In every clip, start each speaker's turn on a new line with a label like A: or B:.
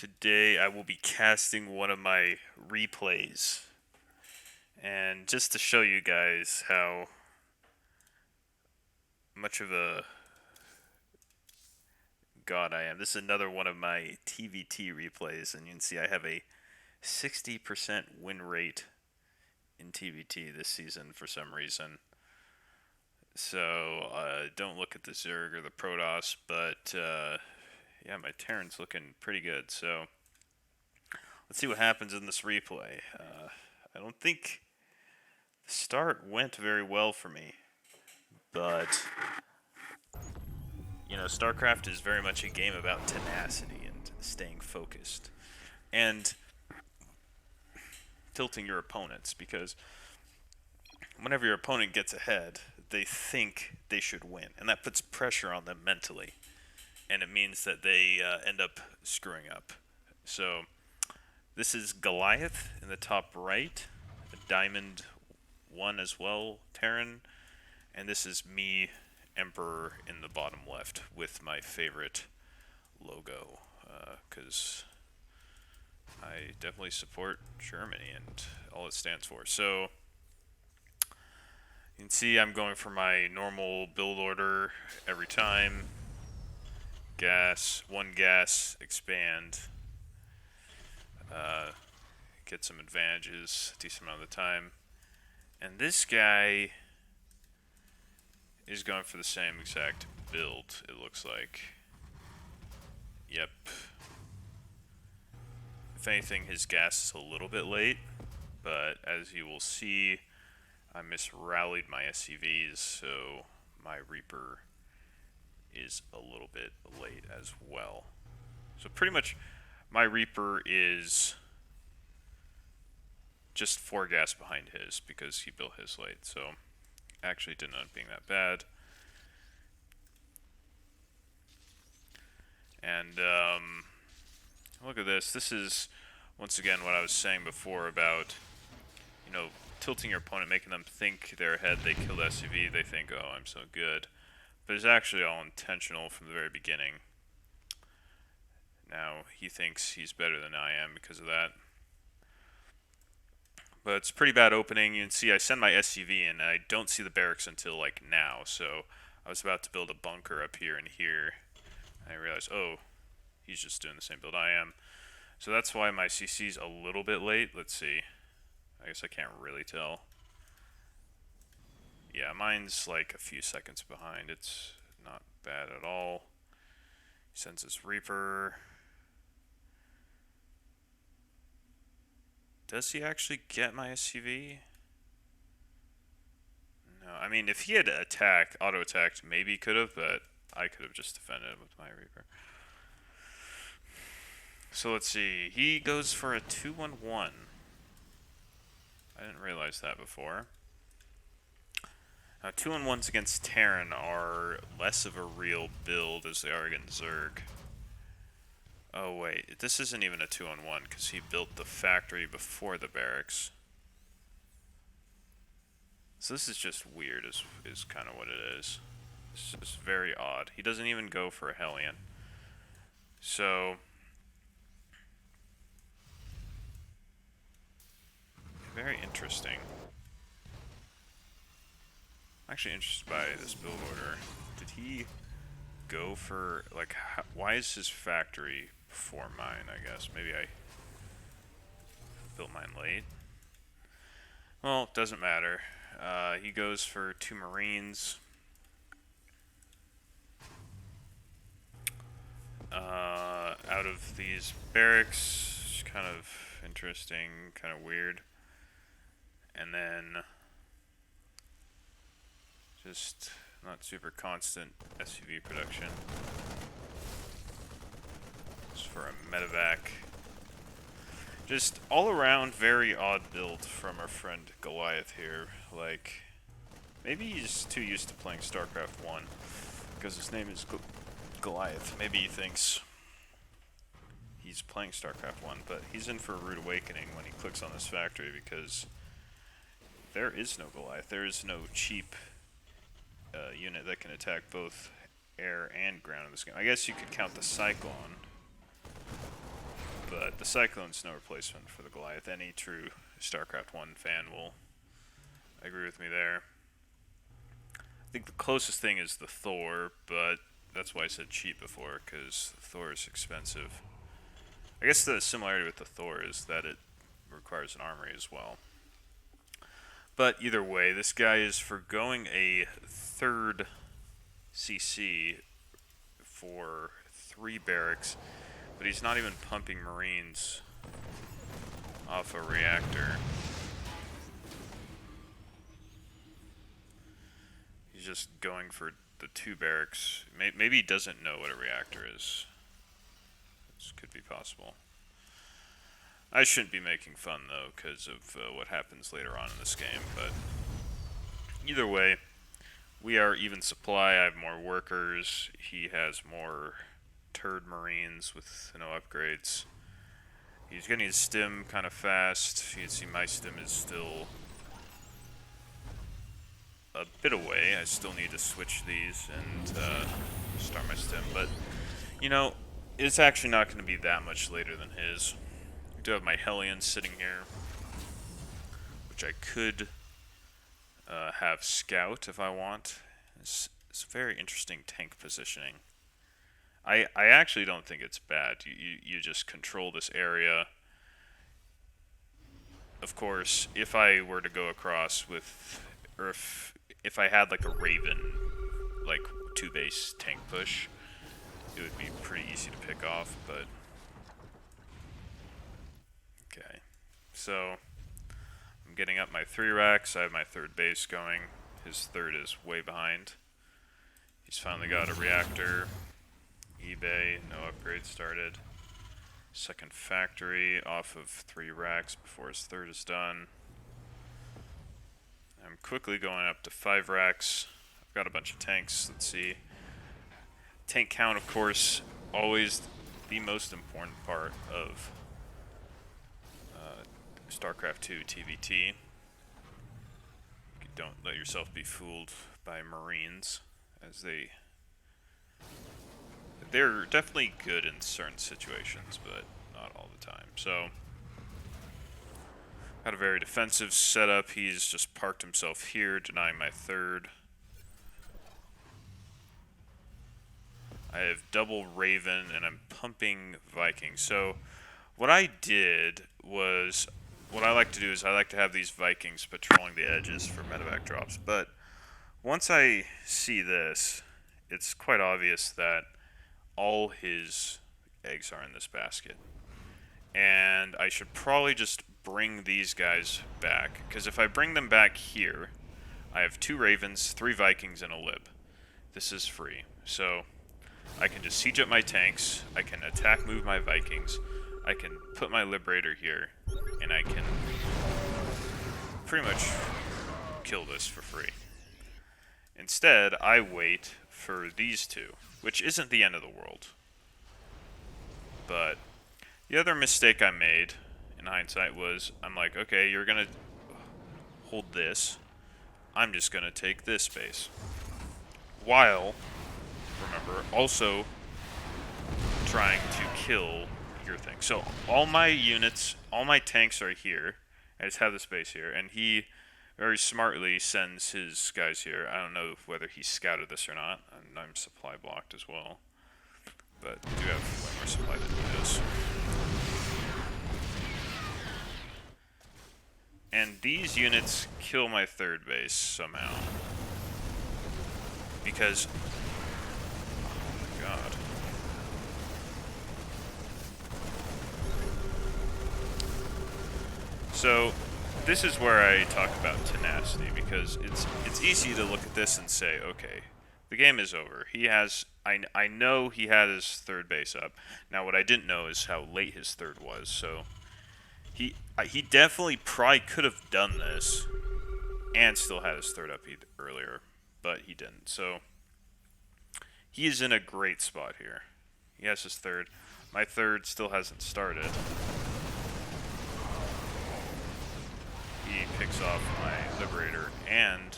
A: Today I will be casting one of my replays. And just to show you guys how much of a god I am, this is another one of my TVT replays, and you can see I have a 60% win rate in TVT this season for some reason. So don't look at the Zerg or the Protoss, but yeah, my Terran's looking pretty good. So let's see what happens in this replay. I don't think the start went very well for me, but you know, StarCraft is very much a game about tenacity and staying focused and tilting your opponents, because whenever your opponent gets ahead, they think they should win, and that puts pressure on them mentally, and it means that they end up screwing up. So this is Goliath in the top right, a Diamond 1 as well, Terran, and this is me, Emperor, in the bottom left with my favorite logo, because I definitely support Germany and all it stands for. So you can see I'm going for my normal build order every time. One gas, expand, get some advantages a decent amount of the time. And this guy is going for the same exact build, it looks like. Yep. If anything, his gas is a little bit late, but as you will see, I misrallied my SCVs, so my Reaper is a little bit late as well. So pretty much my Reaper is just 4 gas behind his because he built his late, so actually didn't end up being that bad. And look at this. This is once again what I was saying before about, you know, tilting your opponent, making them think they're ahead. They kill the SCV, they think, oh, I'm so good. But it's actually all intentional from the very beginning. Now he thinks he's better than I am because of that. But it's a pretty bad opening. You can see I send my SCV in, and I don't see the barracks until like now. So I was about to build a bunker up here and here. And I realized, oh, he's just doing the same build I am. So that's why my CC's a little bit late. Let's see. I guess I can't really tell. Yeah, mine's like a few seconds behind. It's not bad at all. He sends his Reaper. Does he actually get my SCV? No, I mean, if he had auto-attacked, maybe he could have, but I could have just defended with my Reaper. So let's see. He goes for a 2-1-1. I didn't realize that before. Now, 2-1-1s against Terran are less of a real build as they are against Zerg. Oh wait, this isn't even a 2-on-1 because he built the factory before the barracks. So this is just weird, is kind of what it is. It's just very odd. He doesn't even go for a Hellion. So very interesting. I'm actually interested by this build order. Did he go for, like, why is his factory before mine, I guess? Maybe I built mine late. Well, it doesn't matter. He goes for 2 Marines. Out of these barracks, kind of interesting, kind of weird. And then just not super constant SUV production. Just for a medevac. Just all around very odd build from our friend Goliath here. Like, maybe he's too used to playing StarCraft 1 because his name is Goliath. Maybe he thinks he's playing StarCraft 1, but he's in for a rude awakening when he clicks on this factory because there is no Goliath. There is no cheap unit that can attack both air and ground in this game. I guess you could count the Cyclone. the Cyclone's no replacement for the Goliath. Any true StarCraft 1 fan will agree with me there. I think the closest thing is the Thor, but that's why I said cheap before, because Thor is expensive. I guess the similarity with the Thor is that it requires an armory as well. But either way, this guy is forgoing a third CC for 3 barracks, but he's not even pumping Marines off a reactor. He's just going for the 2 barracks. Maybe he doesn't know what a reactor is. This could be possible. I shouldn't be making fun, though, because of what happens later on in this game, but either way, we are even supply. I have more workers. He has more turd Marines with no upgrades. He's getting his stim kind of fast. You can see my stim is still a bit away. I still need to switch these and start my stim, but, you know, it's actually not going to be that much later than his. I do have my Hellions sitting here, which I could have scout if I want. It's very interesting tank positioning. I actually don't think it's bad. You just control this area. Of course, if I were to go across with, or if I had like a Raven, like 2 base tank push, it would be pretty easy to pick off, but okay. So I'm getting up my 3 racks. I have my 3rd base going. His 3rd is way behind. He's finally got a reactor. eBay, no upgrade started. 2nd factory off of 3 racks before his 3rd is done. I'm quickly going up to 5 racks. I've got a bunch of tanks. Let's see. Tank count, of course, always the most important part of StarCraft II TVT. Don't let yourself be fooled by Marines, as they're definitely good in certain situations, but not all the time. So, got a very defensive setup. He's just parked himself here, denying my 3rd. I have double Raven, and I'm pumping Viking. So, what I did was, what I like to do is I like to have these Vikings patrolling the edges for medevac drops. But once I see this, it's quite obvious that all his eggs are in this basket. And I should probably just bring these guys back, because if I bring them back here, I have 2 Ravens, 3 Vikings, and a Lib. This is free. So I can just siege up my tanks, I can attack move my Vikings, I can put my Liberator here, and I can pretty much kill this for free. Instead, I wait for these 2, which isn't the end of the world. But the other mistake I made, in hindsight, was I'm like, okay, you're going to hold this. I'm just going to take this space. While, remember, also trying to kill your thing. So all my units, all my tanks are here. I just have the space here. And he very smartly sends his guys here. I don't know whether he scouted this or not. I'm supply blocked as well. But I do have way more supply than he does. And these units kill my 3rd base somehow. Because, oh my god. So, this is where I talk about tenacity, because it's easy to look at this and say, okay, the game is over. He has, I know he had his 3rd base up. Now, what I didn't know is how late his 3rd was, so he definitely probably could have done this and still had his 3rd up earlier, but he didn't. So he is in a great spot here. He has his 3rd. My 3rd still hasn't started. He picks off my Liberator and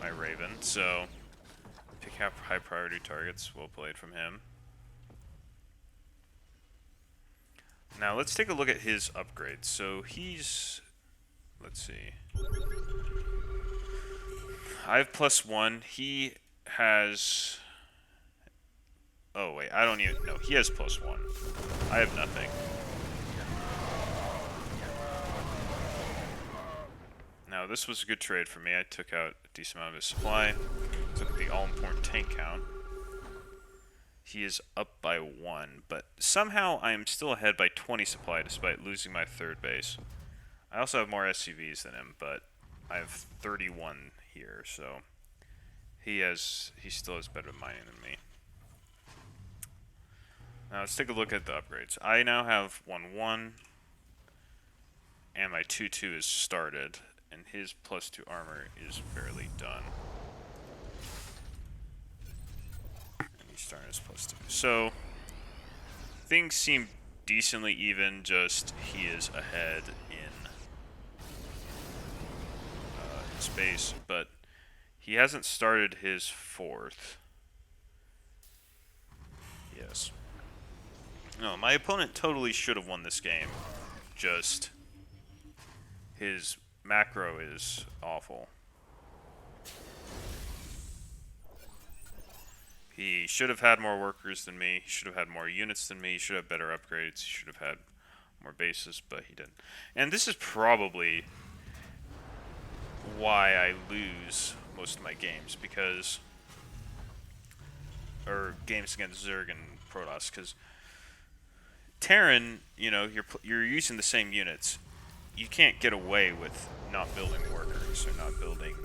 A: my Raven, so pick up high priority targets. Well played from him. Now let's take a look at his upgrades. So he's, let's see, I have +1. He has, oh wait, I don't even know. He has +1. I have nothing. Now this was a good trade for me. I took out a decent amount of his supply. Let's look at the all-important tank count. He is up by 1, but somehow I am still ahead by 20 supply despite losing my third base. I also have more SCVs than him, but I have 31 here, so he still has better mining than me. Now let's take a look at the upgrades. I now have 1-1, and my 2-2 is started, and his +2 armor is barely done. And he's starting his +2. So things seem decently even, just he is ahead in space, but he hasn't started his 4th. Yes. No, my opponent totally should have won this game. Just his macro is awful. He should have had more workers than me. He should have had more units than me. He should have better upgrades. He should have had more bases, but he didn't. And this is probably why I lose most of my games, because, or games against Zerg and Protoss, because Terran, you know, you're using the same units. You can't get away with not building workers or not building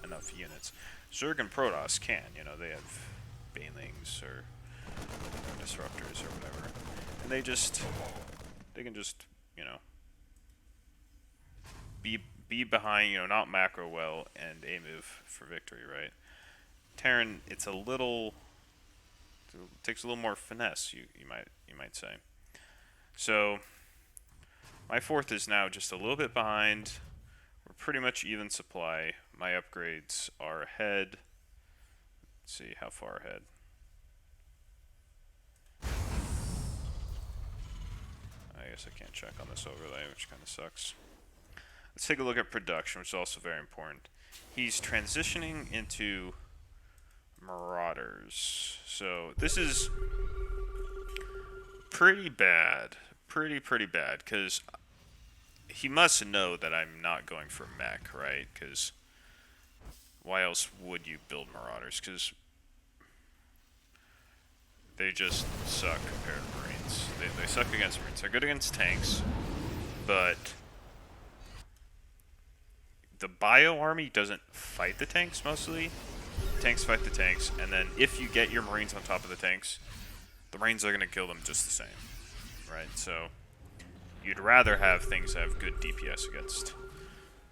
A: enough units. Zerg and Protoss can, you know, they have banelings or disruptors or whatever, and they can just, you know, be behind, you know, not macro well, and a move for victory, right? Terran, it takes a little more finesse, you might say. So my 4th is now just a little bit behind. We're pretty much even supply. My upgrades are ahead. Let's see how far ahead. I guess I can't check on this overlay, which kind of sucks. Let's take a look at production, which is also very important. He's transitioning into Marauders. So this is pretty bad. Pretty bad, because he must know that I'm not going for mech, right? Because why else would you build Marauders? Because they just suck compared to Marines. They suck against Marines. They're good against tanks, but the bio army doesn't fight the tanks mostly. Tanks fight the tanks, and then if you get your Marines on top of the tanks, the Marines are going to kill them just the same, right? So you'd rather have things that have good DPS against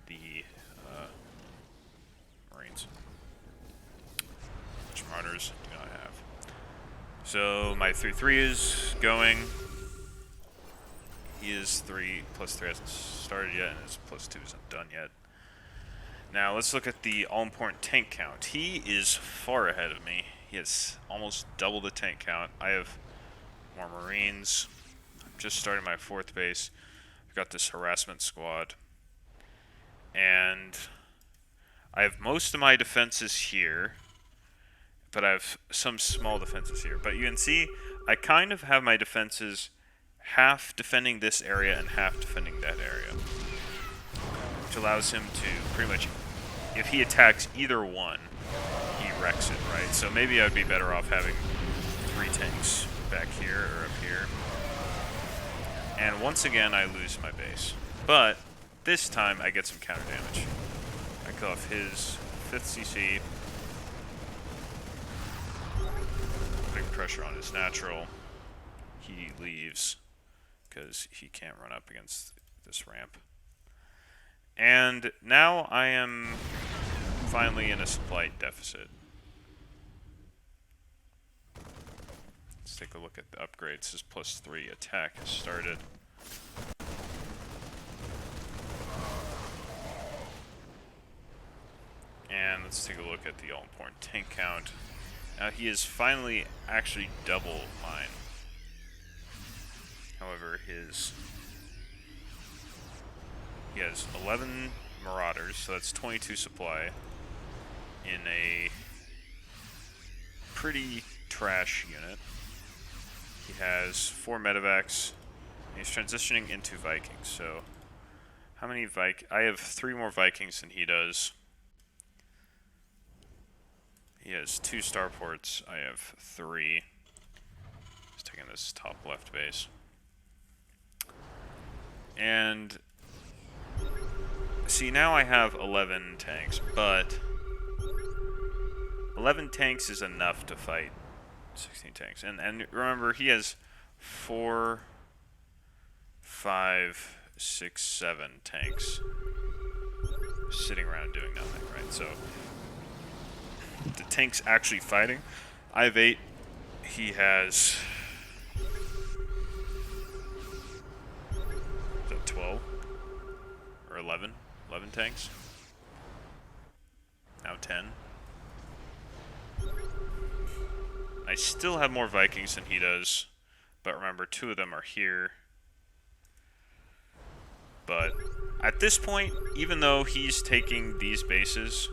A: the Marines, which Marauders do not have. So my 3-3 is going. He is 3 +3 hasn't started yet, and his +2 isn't done yet. Now let's look at the all-important tank count. He is far ahead of me. He has almost double the tank count. I have more Marines. I'm just starting my 4th base. I've got this harassment squad. And I have most of my defenses here, but I have some small defenses here. But you can see I kind of have my defenses half defending this area and half defending that area, which allows him to pretty much, if he attacks either one, he wrecks it, right? So maybe I'd be better off having 3 tanks back here or up here. And once again, I lose my base. But this time, I get some counter damage. I kill off his 5th CC. Putting pressure on his natural. He leaves because he can't run up against this ramp. And now I am finally in a supply deficit. Let's take a look at the upgrades. His +3 attack has started. And let's take a look at the all-important tank count. Now he is finally actually double mine. However, he has 11 Marauders, so that's 22 supply in a pretty trash unit. He has 4 medevacs. He's transitioning into Vikings, so how many I have 3 more Vikings than he does. He has 2 starports. I have 3. He's taking this top left base. And see, now I have 11 tanks, but 11 tanks is enough to fight 16 tanks. And remember, he has 4, 5, 6, 7 tanks sitting around doing nothing, right? So the tank's actually fighting. I have 8. He has 12 or 11 tanks. Now 10. I still have more Vikings than he does, but remember, 2 of them are here. But at this point, even though he's taking these bases,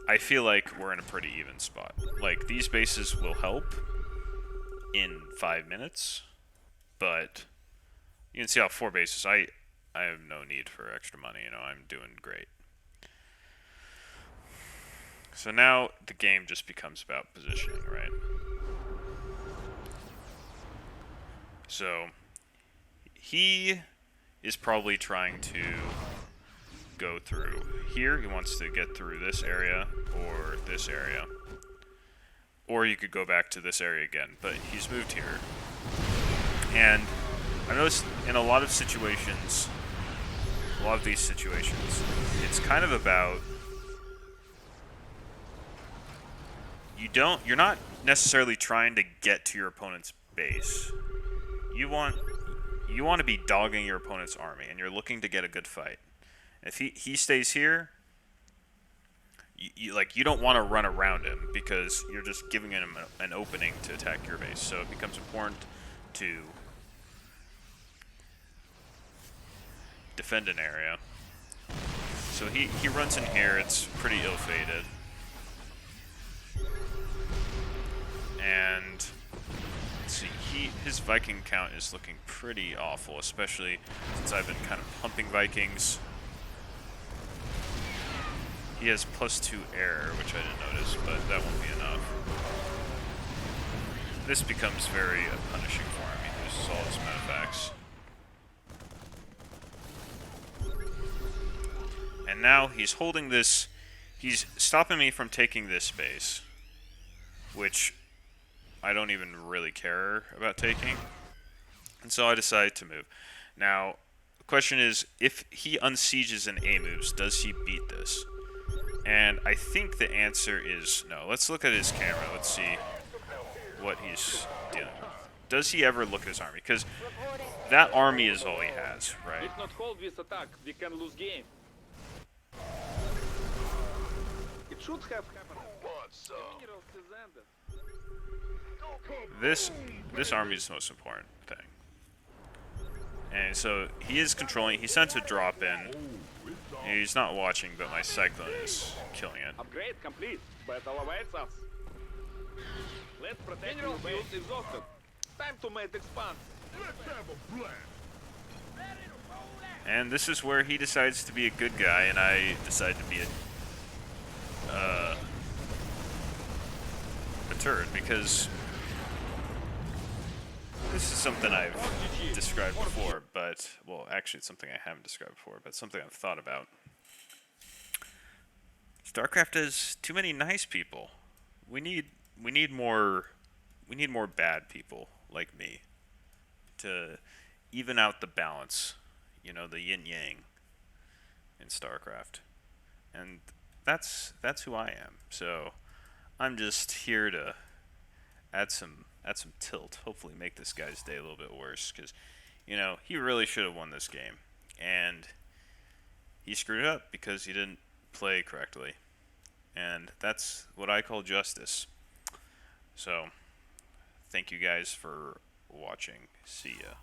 A: I feel like we're in a pretty even spot. Like, these bases will help in 5 minutes, but you can see how 4 bases, I have no need for extra money, you know, I'm doing great. So now the game just becomes about positioning, right? So he is probably trying to go through here. He wants to get through this area or this area. Or you could go back to this area again, but he's moved here. And I noticed in a lot of situations, a lot of these situations, it's kind of about you're not necessarily trying to get to your opponent's base. You want to be dogging your opponent's army, and you're looking to get a good fight. If he stays here, you don't want to run around him because you're just giving him an opening to attack your base. So it becomes important to defend an area. So he runs in here. It's pretty ill-fated. And let's see, his Viking count is looking pretty awful, especially since I've been kind of pumping Vikings. He has +2 air, which I didn't notice, but that won't be enough. This becomes very punishing for him. He loses all his medefacts. And now he's holding this. He's stopping me from taking this base, which I don't even really care about taking. And so I decide to move. Now, the question is, if he unsieges and A moves, does he beat this? And I think the answer is no. Let's look at his camera. Let's see what he's dealing with. Does he ever look at his army? Because that army is all he has, right?
B: If not hold this attack, we can lose game. It should have happened. The minerals is ended.
A: This army is the most important thing. And so he is controlling. He sent a drop in. He's not watching, but my Cyclone is killing it.
B: Upgrade complete. Battle awaits us. Let's protect mineral field exhausted. Time to make expand. Let's have a blast.
A: And this is where he decides to be a good guy, and I decide to be a turd, because this is something I've described before, but, well, actually it's something I haven't described before, but something I've thought about. StarCraft has too many nice people. We need more bad people like me to even out the balance, you know, the yin yang in StarCraft. And that's who I am. So I'm just here to add some tilt, hopefully make this guy's day a little bit worse, because, you know, he really should have won this game, and he screwed up because he didn't play correctly, and that's what I call justice. So thank you guys for watching. See ya.